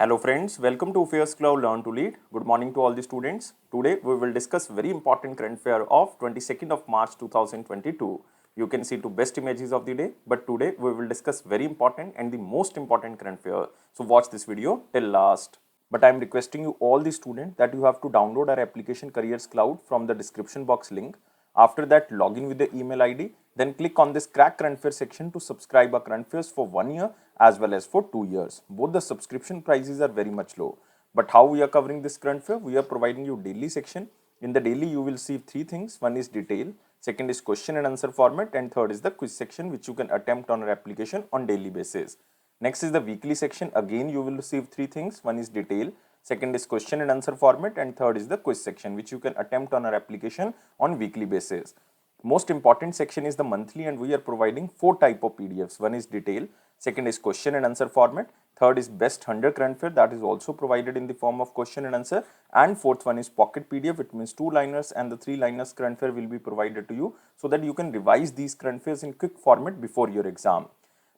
Hello friends, welcome to Affairscloud Learn to Lead. Good morning to all the students. Today we will discuss very important current affair of 22nd of March 2022. You can see two best images of the day, but today we will discuss very important and the most important current affair. So watch this video till last. But I am requesting you all the students that you have to download our application Careers Cloud from the description box link. After that, log in with the email ID. Then click on this Crack Current Affair section to subscribe our current affairs for 1 year as well as for 2 years. Both the subscription prices are very much low. But how we are covering this current affair? We are providing you daily section. In the daily, you will see three things. One is detail, second is question and answer format, and third is the quiz section which you can attempt on our application on daily basis. Next is the weekly section. Again, you will receive three things. One is detail, second is question and answer format, and third is the quiz section which you can attempt on our application on weekly basis. Most important section is the monthly, and we are providing four type of PDFs. One is detail, second is question and answer format, third is best 100 current affair that is also provided in the form of question and answer, and fourth one is pocket PDF. It means 2-liners and the 3-liners current affair will be provided to you so that you can revise these current affairs in quick format before your exam.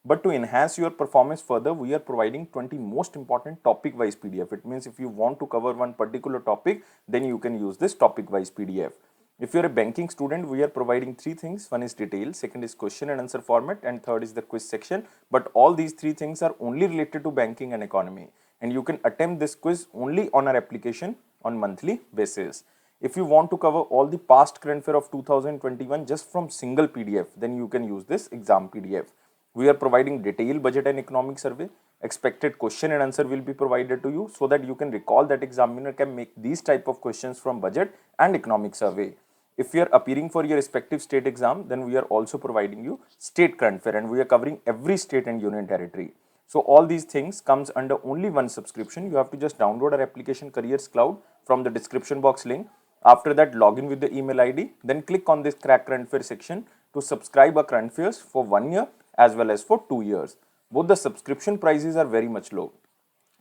But to enhance your performance further, we are providing 20 most important topic wise PDF. It means if you want to cover one particular topic, then you can use this topic wise PDF. If you are a banking student, we are providing three things. One is detail, second is question and answer format, and third is the quiz section. But all these three things are only related to banking and economy. And you can attempt this quiz only on our application on monthly basis. If you want to cover all the past current affair of 2021 just from single PDF, then you can use this exam PDF. We are providing detailed budget and economic survey. Expected question and answer will be provided to you so that you can recall that examiner can make these type of questions from budget and economic survey. If you are appearing for your respective state exam, then we are also providing you state current affair, and we are covering every state and union territory. So all these things comes under only one subscription. You have to just download our application Careers Cloud from the description box link. After that, log in with the email ID. Then click on this Crack Current Affair section to subscribe our current affairs for 1 year as well as for 2 years. Both the subscription prices are very much low.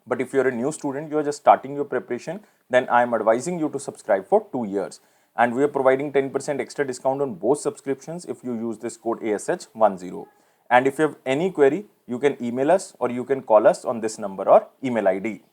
But if you are a new student, you are just starting your preparation, then I am advising you to subscribe for 2 years. And we are providing 10% extra discount on both subscriptions if you use this code ASH10. And if you have any query, you can email us or you can call us on this number or email ID.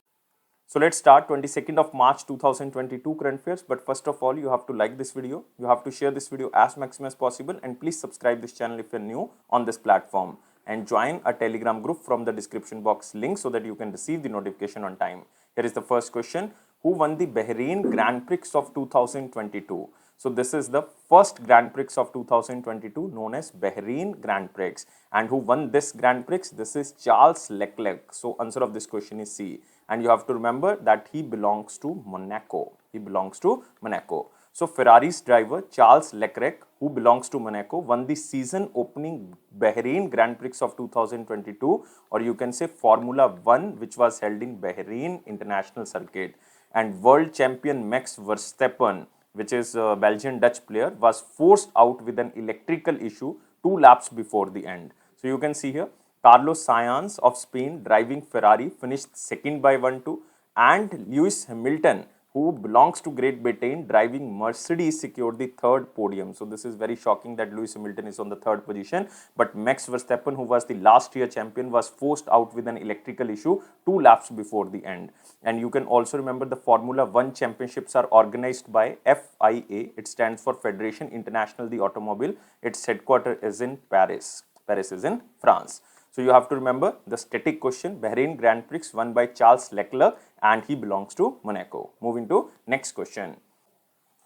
So let's start 22nd of March 2022 current affairs. But first of all, you have to like this video. You have to share this video as maximum as possible, and please subscribe this channel if you're new on this platform, and join a Telegram group from the description box link so that you can receive the notification on time. Here is the first question. Who won the Bahrain Grand Prix of 2022? So this is the first Grand Prix of 2022 known as Bahrain Grand Prix. And who won this Grand Prix? This is Charles Leclerc. So answer of this question is C. And you have to remember that he belongs to Monaco. He belongs to Monaco. So Ferrari's driver Charles Leclerc, who belongs to Monaco, won the season opening Bahrain Grand Prix of 2022, or you can say Formula 1, which was held in Bahrain International Circuit. And world champion Max Verstappen, which is a Belgian Dutch player, was forced out with an electrical issue 2 laps before the end. So you can see here, Carlos Sainz of Spain driving Ferrari finished second by 1-2, and Lewis Hamilton, who belongs to Great Britain, driving Mercedes, secured the third podium. So this is very shocking that Lewis Hamilton is on the third position, but Max Verstappen, who was the last year champion, was forced out with an electrical issue 2 laps before the end. And you can also remember the Formula 1 championships are organized by FIA. It stands for Federation Internationale de Automobile. Its headquarters is in Paris. Paris is in France. So you have to remember the static question, Bahrain Grand Prix won by Charles Leclerc, and he belongs to Monaco. Moving to next question.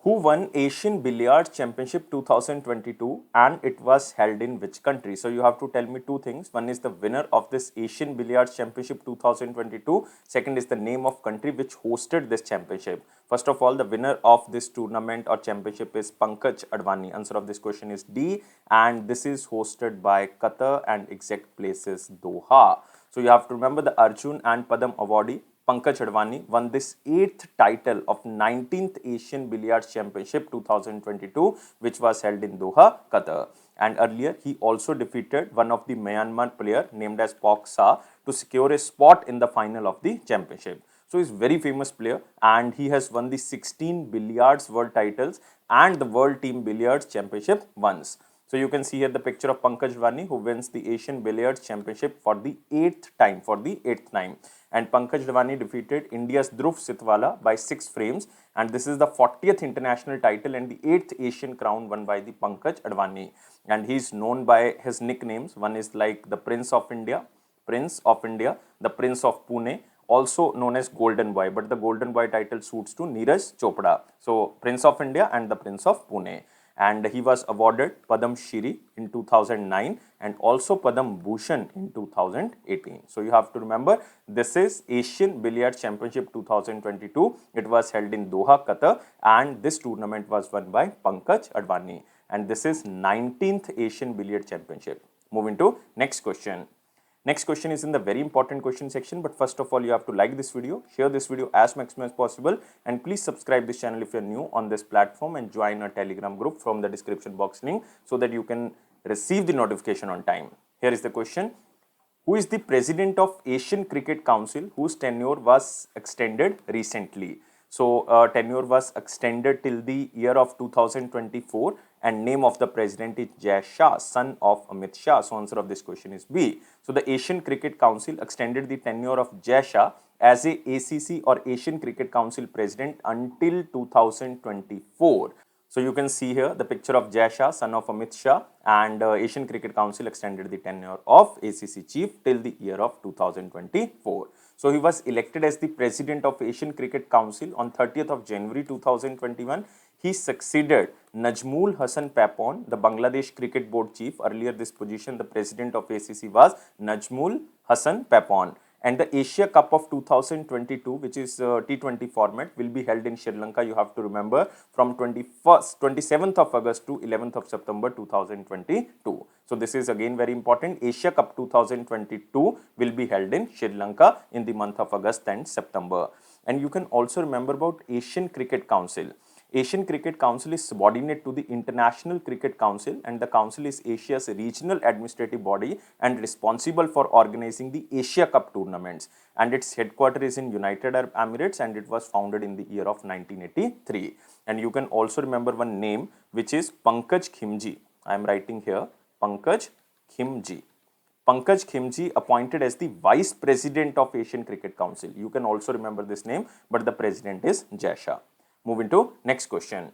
Who won Asian Billiards Championship 2022, and it was held in which country? So you have to tell me two things. One is the winner of this Asian Billiards Championship 2022. Second is the name of country which hosted this championship. First of all, the winner of this tournament or championship is Pankaj Advani. Answer of this question is D, and this is hosted by Qatar and exact place is Doha. So you have to remember the Arjun and Padam awardee Pankaj Advani won this 8th title of 19th Asian Billiards Championship 2022, which was held in Doha, Qatar. And earlier, he also defeated one of the Myanmar player named as Pok Sa to secure a spot in the final of the championship. So he's a very famous player, and he has won the 16 billiards world titles and the World Team Billiards Championship once. So you can see here the picture of Pankaj Advani, who wins the Asian Billiards Championship for the eighth time. And Pankaj Advani defeated India's Dhruv Sitwala by 6 frames. And this is the 40th international title and the 8th Asian crown won by the Pankaj Advani. And he's known by his nicknames. One is like the Prince of India, the Prince of Pune, also known as Golden Boy, but the Golden Boy title suits to Neeraj Chopra. So Prince of India and the Prince of Pune. And he was awarded Padam Shri in 2009 and also Padam Bhushan in 2018. So you have to remember, this is Asian Billiards Championship 2022. It was held in Doha, Qatar, and this tournament was won by Pankaj Advani. And this is 19th Asian Billiard Championship. Moving to next question. Next question is in the very important question section, but first of all, you have to like this video, share this video as maximum as possible, and please subscribe this channel if you're new on this platform and join our Telegram group from the description box link so that you can receive the notification on time. Here is the question. Who is the president of Asian Cricket Council whose tenure was extended recently? So tenure was extended till the year of 2024 and name of the president is Jai Shah, son of Amit Shah. So answer of this question is B. So the Asian Cricket Council extended the tenure of Jai Shah as a ACC or Asian Cricket Council president until 2024. So you can see here the picture of Jai Shah, son of Amit Shah, and Asian Cricket Council extended the tenure of ACC chief till the year of 2024. So he was elected as the president of Asian Cricket Council on 30th of January 2021. He succeeded Najmul Hassan Papon, the Bangladesh Cricket Board chief. Earlier this position, the president of ACC was Najmul Hassan Papon. And the Asia Cup of 2022, which is T20 format, will be held in Sri Lanka. You have to remember from 27th of August to 11th of September 2022. So this is again very important. Asia Cup 2022 will be held in Sri Lanka in the month of August and September. And you can also remember about Asian Cricket Council. Asian Cricket Council is subordinate to the International Cricket Council, and the council is Asia's regional administrative body and responsible for organizing the Asia Cup tournaments. And its headquarters is in United Arab Emirates, and it was founded in the year of 1983. And you can also remember one name, which is Pankaj Khimji. I am writing here Pankaj Khimji. Pankaj Khimji appointed as the Vice President of Asian Cricket Council. You can also remember this name, but the president is Jai Shah. Moving to next question.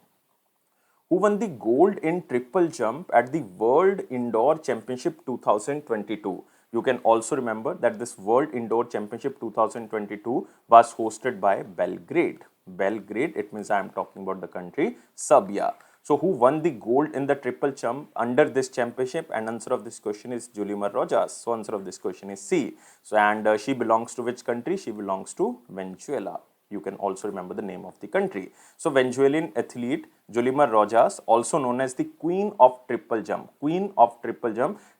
Who won the gold in triple jump at the World Indoor Championship 2022? You can also remember that this World Indoor Championship 2022 was hosted by Belgrade. Belgrade, it means I am talking about the country Serbia. So who won the gold in the triple jump under this championship? And answer of this question is Julimar Rojas. So answer of this question is C. So and she belongs to which country? She belongs to Venezuela. You can also remember the name of the country. So Venezuelan athlete Julimar Rojas, also known as the Queen of Triple Jump,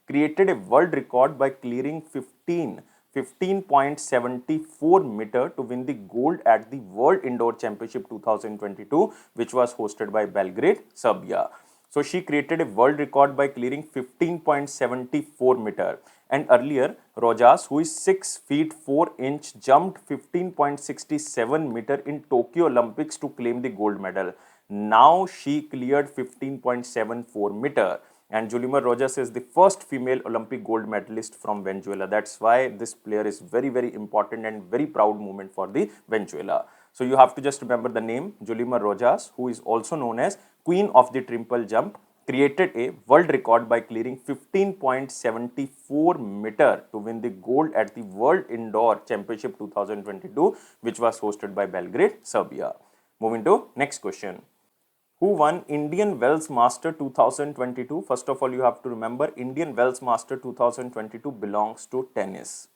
created a world record by clearing 15.74 meter to win the gold at the World Indoor Championship 2022, which was hosted by Belgrade, Serbia. So she created a world record by clearing 15.74 meter. And earlier, Rojas, who is 6 feet 4 inch, jumped 15.67 meter in Tokyo Olympics to claim the gold medal. Now she cleared 15.74 meter. And Julimar Rojas is the first female Olympic gold medalist from Venezuela. That's why this player is very, very important and very proud moment for the Venezuela. So you have to just remember the name Julimar Rojas, who is also known as Queen of the Triple Jump, created a world record by clearing 15.74 meter to win the gold at the World Indoor Championship 2022, which was hosted by Belgrade, Serbia. Moving to next question. Who won Indian Wells Master 2022? First of all, you have to remember Indian Wells Master 2022 belongs to tennis.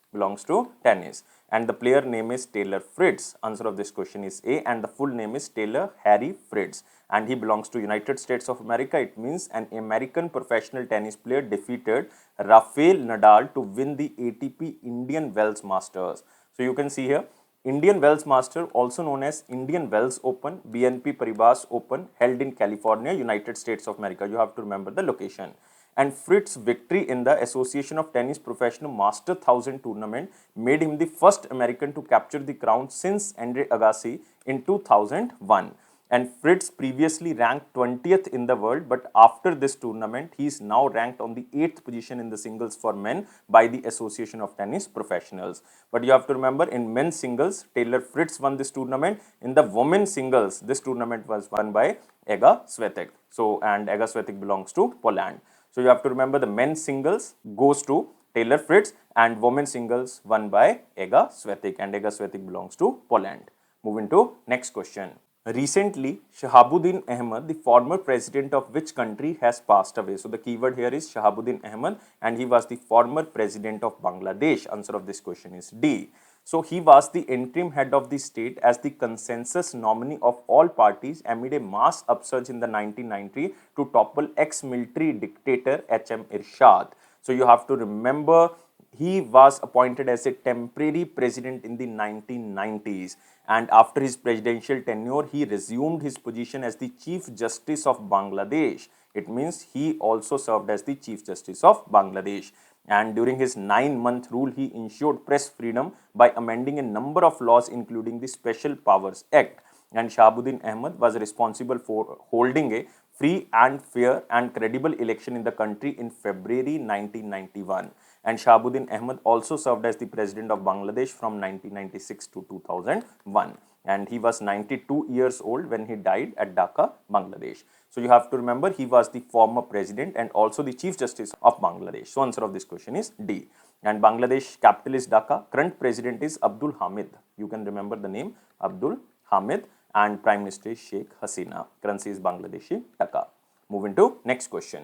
And the player name is Taylor Fritz. Answer of this question is A, and the full name is Taylor Harry Fritz. And he belongs to United States of America. It means an American professional tennis player defeated Rafael Nadal to win the ATP Indian Wells Masters. So you can see here, Indian Wells Master, also known as Indian Wells Open, BNP Paribas Open, held in California, United States of America. You have to remember the location. And Fritz's victory in the Association of Tennis Professional Master 1000 tournament made him the first American to capture the crown since Andre Agassi in 2001. And Fritz previously ranked 20th in the world, but after this tournament, he is now ranked on the 8th position in the singles for men by the Association of Tennis Professionals. But you have to remember, in men's singles, Taylor Fritz won this tournament. In the women's singles, this tournament was won by Iga Swiatek. So, and Iga Swiatek belongs to Poland. So, you have to remember the men's singles goes to Taylor Fritz and women's singles won by Iga Swiatek, and Iga Swiatek belongs to Poland. Moving to next question. Recently, Shahabuddin Ahmed, the former president of which country, has passed away? So, the keyword here is Shahabuddin Ahmed, and he was the former president of Bangladesh. Answer of this question is D. So, he was the interim head of the state as the consensus nominee of all parties amid a mass upsurge in the 1990 to topple ex-military dictator H.M. Irshad. So, you have to remember, he was appointed as a temporary president in the 1990s, and after his presidential tenure, he resumed his position as the Chief Justice of Bangladesh. It means he also served as the Chief Justice of Bangladesh. And during his 9-month rule, he ensured press freedom by amending a number of laws, including the Special Powers Act. And Shahabuddin Ahmed was responsible for holding a free and fair and credible election in the country in February 1991. And Shahabuddin Ahmed also served as the president of Bangladesh from 1996 to 2001. And he was 92 years old when he died at Dhaka, Bangladesh. So, you have to remember, he was the former president and also the Chief Justice of Bangladesh. So, answer of this question is D. And Bangladesh capital is Dhaka. Current president is Abdul Hamid. You can remember the name Abdul Hamid, and Prime Minister is Sheikh Hasina. Currency is Bangladeshi Taka. Moving to next question.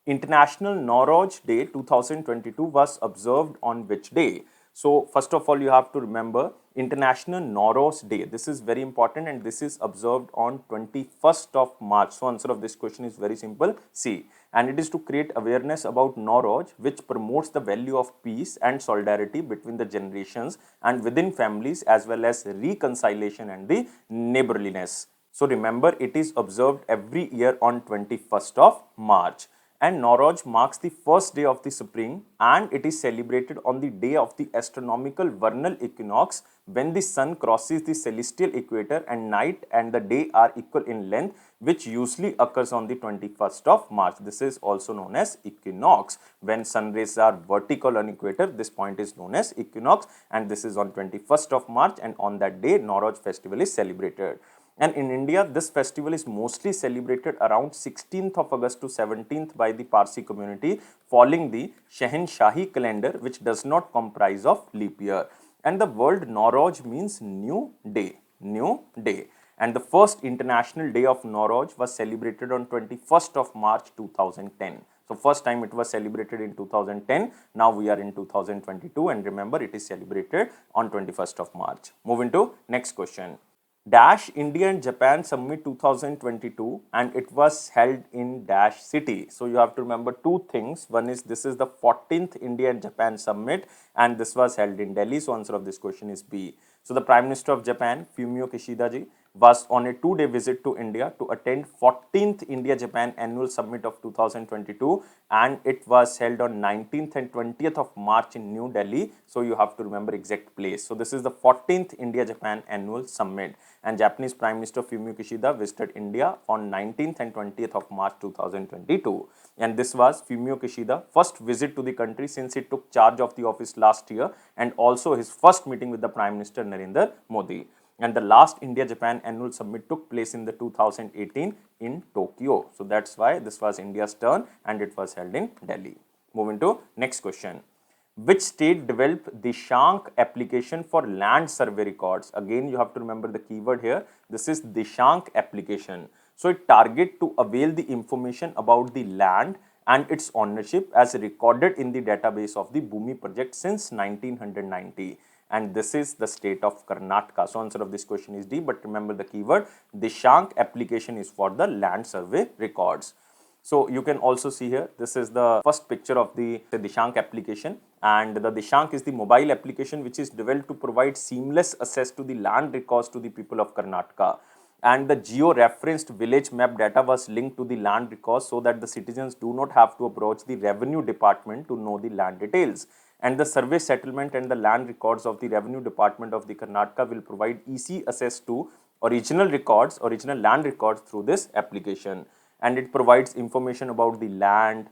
International Noor Day 2022 was observed on which day? So, first of all, you have to remember International Noor Day. This is very important, and this is observed on 21st of March. So, answer of this question is very simple, C. And it is to create awareness about Noor, which promotes the value of peace and solidarity between the generations and within families, as well as reconciliation and the neighborliness. So, remember, it is observed every year on 21st of March. And Nowruz marks the first day of the spring, and it is celebrated on the day of the astronomical vernal equinox, when the sun crosses the celestial equator and night and the day are equal in length, which usually occurs on the 21st of March. This is also known as equinox. When sun rays are vertical on equator, this point is known as equinox, and this is on 21st of March, and on that day Nowruz festival is celebrated. And in India, this festival is mostly celebrated around 16th of August to 17th by the Parsi community, following the Shahi calendar, which does not comprise of leap year. And the word Nowruz means new day, new day. And the first International Day of Nowruz was celebrated on 21st of March 2010. So, first time it was celebrated in 2010, now we are in 2022, and remember, it is celebrated on 21st of March. Moving to next question. Dash India and Japan Summit 2022, and it was held in Dash city. So, you have to remember two things. One is, this is the 14th India and Japan Summit, and this was held in Delhi. So, answer of this question is B. So, the Prime Minister of Japan, Fumio Kishida ji, was on a 2-day visit to India to attend 14th India-Japan Annual Summit of 2022, and it was held on 19th and 20th of March in New Delhi. So, you have to remember exact place. So, this is the 14th India-Japan Annual Summit, and Japanese Prime Minister Fumio Kishida visited India on 19th and 20th of March 2022. And this was Fumio Kishida's first visit to the country since he took charge of the office last year, and also his first meeting with the Prime Minister Narendra Modi. And the last India-Japan Annual Summit took place in the 2018 in Tokyo. So, that's why this was India's turn, and it was held in Delhi. Moving to next question. Which state developed the Shank application for land survey records? Again, you have to remember the keyword here. This is the Shank application. So, it targets to avail the information about the land and its ownership as recorded in the database of the Bhumi project since 1990. And this is the state of Karnataka. So, answer of this question is D, but remember the keyword. The Shank application is for the land survey records. So, you can also see here, this is the first picture of the Shank application, and the Dishank is the mobile application which is developed to provide seamless access to the land records to the people of Karnataka. And the geo-referenced village map data was linked to the land records so that the citizens do not have to approach the revenue department to know the land details. And the survey settlement and the land records of the revenue department of the Karnataka will provide easy access to original records, original land records through this application. And it provides information about the land,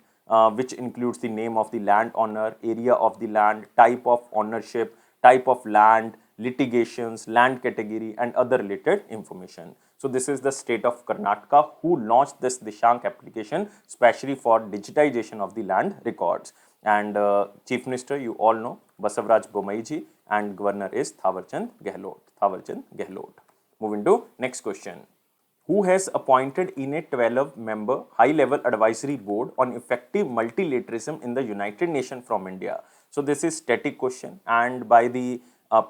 which includes the name of the landowner, area of the land, type of ownership, type of land, litigations, land category, and other related information. So this is the state of Karnataka who launched this Shank application specially for digitization of the land records. And Chief Minister, you all know, Basavaraj Bomaiji, and Governor is Thawarchand Gehlot. Thawarchand Gehlot. Moving to next question. Who has appointed in a 12-member high-level advisory board on effective multilateralism in the United Nations from India? So this is static question, and by the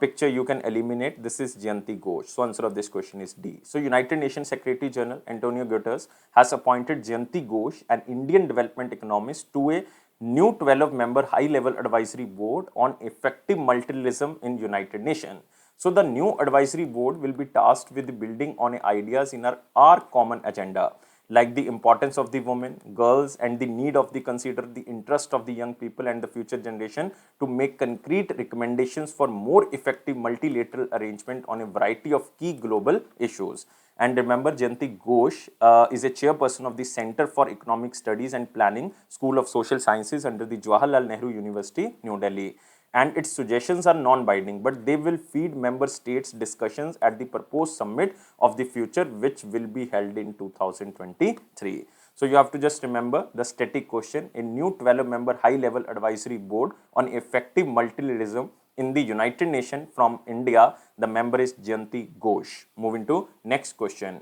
picture you can eliminate. This is Jayanti Ghosh. So answer of this question is D. So United Nations Secretary General Antonio Guterres has appointed Jayanti Ghosh, an Indian development economist, to a new 12-member high-level advisory board on effective multilateralism in United Nations. So the new advisory board will be tasked with building on ideas in our common agenda, like the importance of the women, girls, and the need of the consider the interest of the young people and the future generation to make concrete recommendations for more effective multilateral arrangement on a variety of key global issues. And remember, Jayanti Ghosh is a chairperson of the Center for Economic Studies and Planning, School of Social Sciences under the Jawaharlal Nehru University, New Delhi. And its suggestions are non-binding, but they will feed member states' discussions at the proposed summit of the future, which will be held in 2023. So you have to just remember the static question: a new 12-member high-level advisory board on effective multilateralism in the United Nations from India. The member is Jayanti Ghosh. Moving to next question.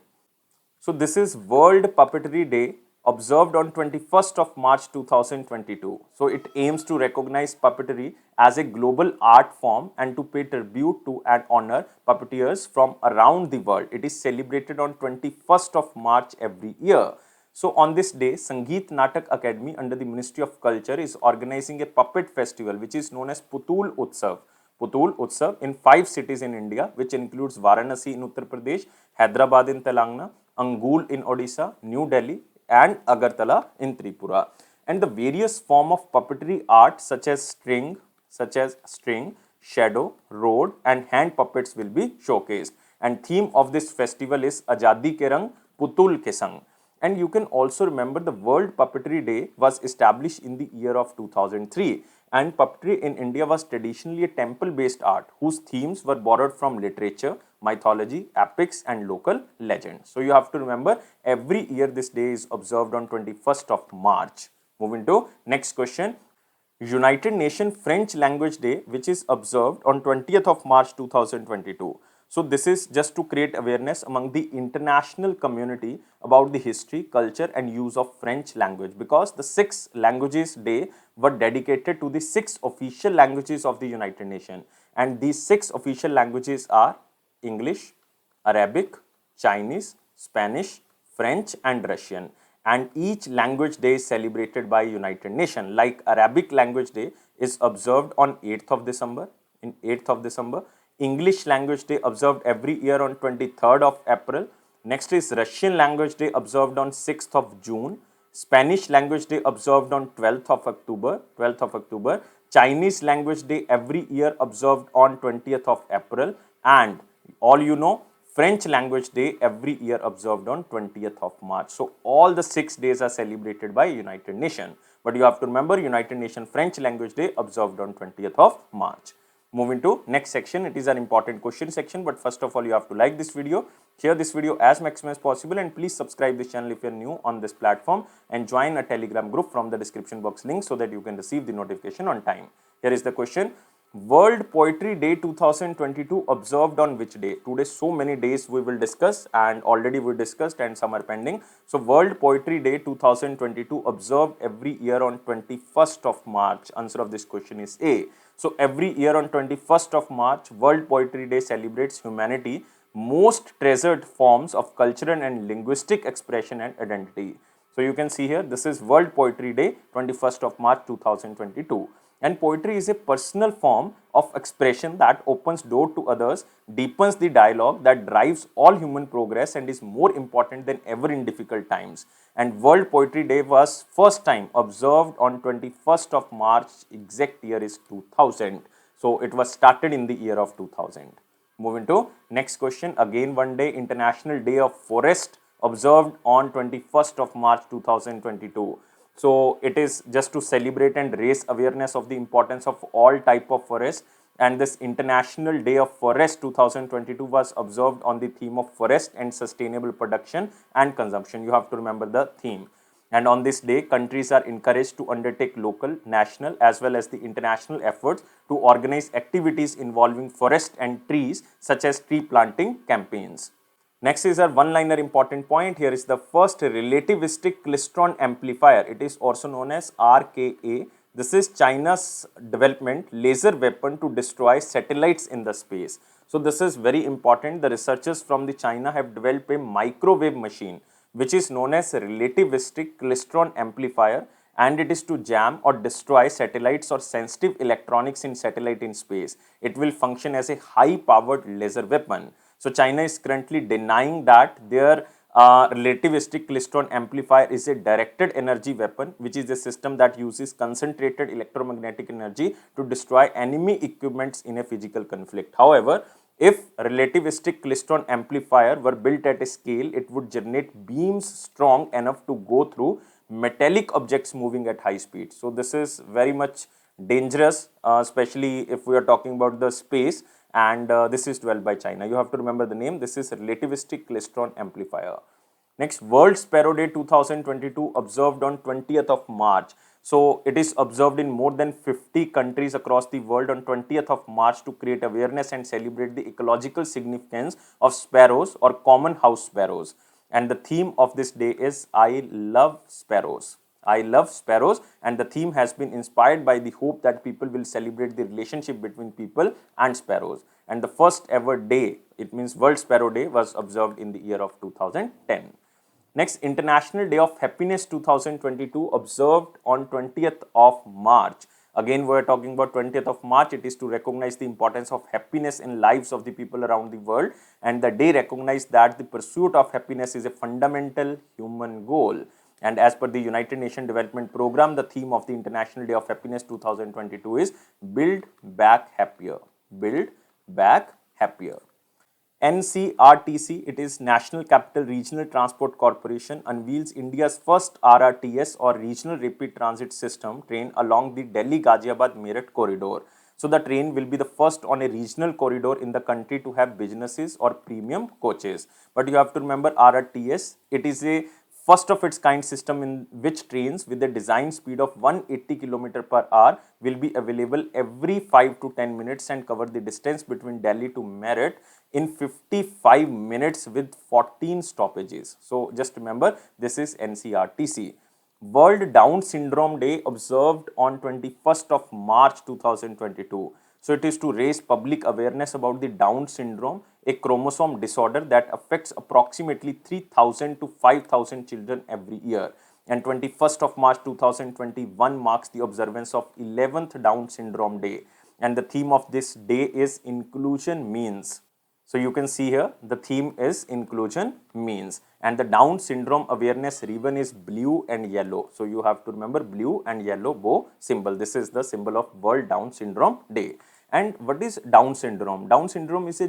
So this is World Puppetry Day, observed on 21st of March 2022. So it aims to recognize puppetry as a global art form and to pay tribute to and honor puppeteers from around the world. It is celebrated on 21st of March every year. So on this day, Sangeet Natak Academy under the Ministry of Culture is organizing a puppet festival which is known as Putul Utsav. Putul Utsav in 5 cities in India, which includes Varanasi in Uttar Pradesh, Hyderabad in Telangana, Angul in Odisha, New Delhi, and Agartala in Tripura. And the various form of puppetry art such as string, shadow, road, and hand puppets will be showcased. And theme of this festival is Ajadi Ke Rang Putul Ke Sang. And you can also remember the World Puppetry Day was established in the year of 2003. And puppetry in India was traditionally a temple-based art whose themes were borrowed from literature, mythology, epics, and local legends. So you have to remember every year this day is observed on 21st of March. Moving to next question. United Nations French Language Day, which is observed on 20th of March 2022. So this is just to create awareness among the international community about the history, culture, and use of French language, because the 6 languages day were dedicated to the 6 official languages of the United Nations. And these 6 official languages are English, Arabic, Chinese, Spanish, French, and Russian. And each language day is celebrated by United Nations. Like Arabic language day is observed on 8th of December. In 8th of December. English language day observed every year on 23rd of April. Next is Russian language day observed on 6th of June. Spanish language day observed on 12th of October. Chinese language day every year observed on 20th of April. And all you know, French language day every year observed on 20th of March. So all the 6 days are celebrated by United Nations. But you have to remember United Nations French language day observed on 20th of March. Moving to next section, it is an important question section, but first of all you have to like this video, share this video as maximum as possible, and please subscribe this channel if you are new on this platform, and join a Telegram group from the description box link so that you can receive the notification on time. Here is the question. World Poetry Day 2022 observed on which day? Today so many days we will discuss, and already we discussed and some are pending. So World Poetry Day 2022 observed every year on 21st of March. Answer of this question is A. So every year on 21st of March, World Poetry Day celebrates humanity most treasured forms of cultural and linguistic expression and identity. So you can see here, this is World Poetry Day 21st of March 2022. And poetry is a personal form of expression that opens door to others, deepens the dialogue that drives all human progress, and is more important than ever in difficult times. And World Poetry Day was first time observed on 21st of March, exact year is 2000. So it was started in the year of 2000. Moving to next question. Again, one day, International Day of Forest observed on 21st of March 2022. So it is just to celebrate and raise awareness of the importance of all type of forest. And this International Day of Forest 2022 was observed on the theme of forest and sustainable production and consumption. You have to remember the theme. And on this day, countries are encouraged to undertake local, national, as well as the international efforts to organize activities involving forest and trees, such as tree planting campaigns. Next is our one-liner important point. Here is the first relativistic klystron amplifier. It is also known as RKA. This is China's development laser weapon to destroy satellites in the space. So this is very important. The researchers from the China have developed a microwave machine which is known as relativistic klystron amplifier, and it is to jam or destroy satellites or sensitive electronics in satellite in space. It will function as a high-powered laser weapon. So China is currently denying that their relativistic klystron amplifier is a directed energy weapon, which is a system that uses concentrated electromagnetic energy to destroy enemy equipments in a physical conflict. However, if relativistic klystron amplifier were built at a scale, it would generate beams strong enough to go through metallic objects moving at high speed. So this is very much dangerous, especially if we are talking about the space, and this is developed by China. You have to remember the name. This is relativistic klystron amplifier. Next, World Sparrow Day 2022 observed on 20th of March. So it is observed in more than 50 countries across the world on 20th of March to create awareness and celebrate the ecological significance of sparrows or common house sparrows. And the theme of this day is I love sparrows. I love sparrows, and the theme has been inspired by the hope that people will celebrate the relationship between people and sparrows. And the first ever day, it means World Sparrow Day, was observed in the year of 2010. Next, International Day of Happiness 2022 observed on 20th of March. Again, we are talking about 20th of March. It is to recognize the importance of happiness in lives of the people around the world. And the day recognized that the pursuit of happiness is a fundamental human goal. And as per the United Nations Development Program, the theme of the International Day of Happiness 2022 is Build Back Happier. Build Back Happier. NCRTC, it is National Capital Regional Transport Corporation, unveils India's first RRTS or Regional Rapid Transit System train along the Delhi-Ghaziabad-Meerut corridor. So the train will be the first on a regional corridor in the country to have businesses or premium coaches. But you have to remember RRTS, it is a first of its kind system in which trains with a design speed of 180 km per hour will be available every 5 to 10 minutes and cover the distance between Delhi to Meerut in 55 minutes with 14 stoppages. So just remember, this is NCRTC. World Down Syndrome Day observed on 21st of March 2022. So it is to raise public awareness about the Down syndrome, a chromosome disorder that affects approximately 3,000 to 5,000 children every year. And 21st of March 2021 marks the observance of 11th Down Syndrome Day. And the theme of this day is Inclusion Means. So you can see here, the theme is Inclusion Means. And the Down Syndrome Awareness ribbon is blue and yellow. So you have to remember blue and yellow bow symbol. This is the symbol of World Down Syndrome Day. And what is Down syndrome? Down syndrome is a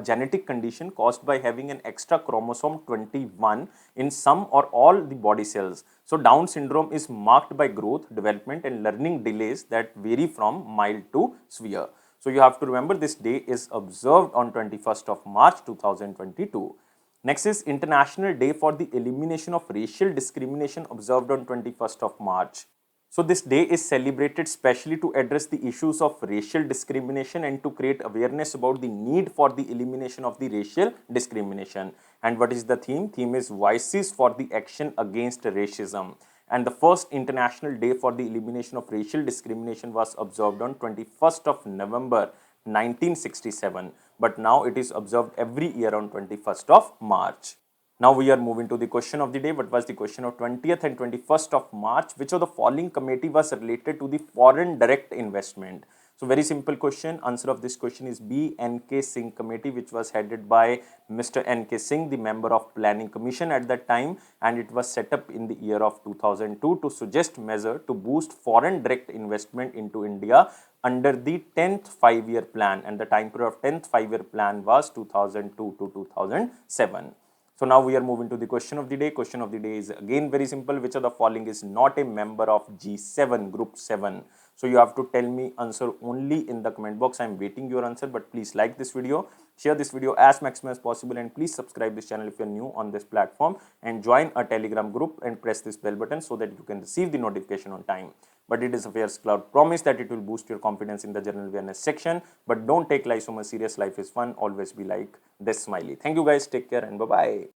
genetic condition caused by having an extra chromosome 21 in some or all the body cells. So Down syndrome is marked by growth, development and learning delays that vary from mild to severe. So you have to remember this day is observed on 21st of March 2022. Next is International Day for the Elimination of Racial Discrimination observed on 21st of March. So this day is celebrated specially to address the issues of racial discrimination and to create awareness about the need for the elimination of the racial discrimination. And what is the theme? Theme is Voices for the Action Against Racism. And the first International Day for the Elimination of Racial Discrimination was observed on 21st of November 1967. But now it is observed every year on 21st of March. Now we are moving to the question of the day. What was the question of 20th and 21st of March? Which of the following committee was related to the foreign direct investment? So very simple question. Answer of this question is B. N.K. Singh committee, which was headed by Mr. N.K. Singh, the member of Planning Commission at that time, and it was set up in the year of 2002 to suggest measure to boost foreign direct investment into India under the 10th 5-year plan, and the time period of 10th 5-year plan was 2002 to 2007. So now we are moving to the question of the day. Question of the day is again very simple. Which of the following is not a member of G7, Group 7? So you have to tell me answer only in the comment box. I am waiting your answer, but please like this video, share this video as maximum as possible, and please subscribe this channel if you are new on this platform, and join a Telegram group and press this bell button so that you can receive the notification on time. But it is Affairscloud promise that it will boost your confidence in the general awareness section. But don't take life so much serious. Life is fun. Always be like this smiley. Thank you guys. Take care and bye-bye.